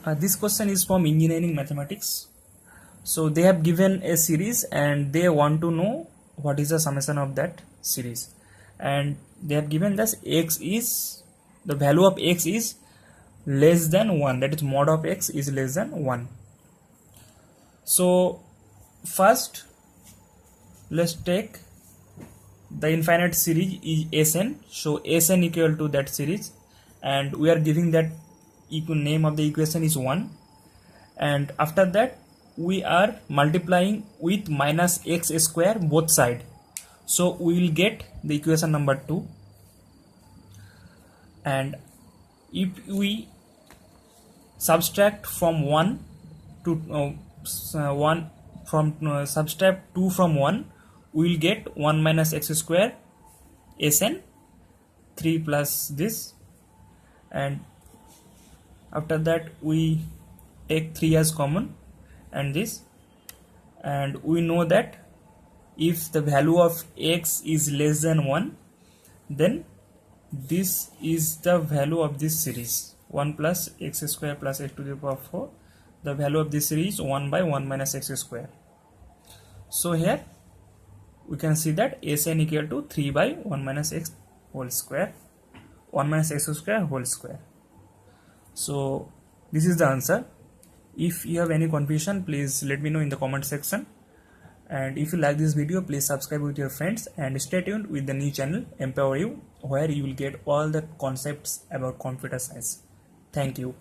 This question is from engineering mathematics. So they have given a series and they want to know what is the summation of that series, and they have given this x is the value of x is less than 1, that is mod of x is less than 1. So first let's take the infinite series is Sn, so Sn equal to that series, and we are giving that name of the equation is 1, and after that we are multiplying with minus x square both side, so we will get the equation number 2. And if we subtract from 1 to 1 from subtract 2 from 1, we will get 1 minus x square Sn 3 plus this, and after that we take 3 as common and this, and we know that if the value of x is less than 1, then this is the value of this series 1 plus x square plus x to the power 4. The value of this series is 1 by 1 minus x square. So here we can see that Sn equal to 3 by 1 minus x whole square, 1 minus x square whole square. So this is the answer. If you have any confusion, please let me know in the comment section, and if you like this video, please subscribe with your friends and stay tuned with the new channel Empower You, where you will get all the concepts about computer science. Thank you.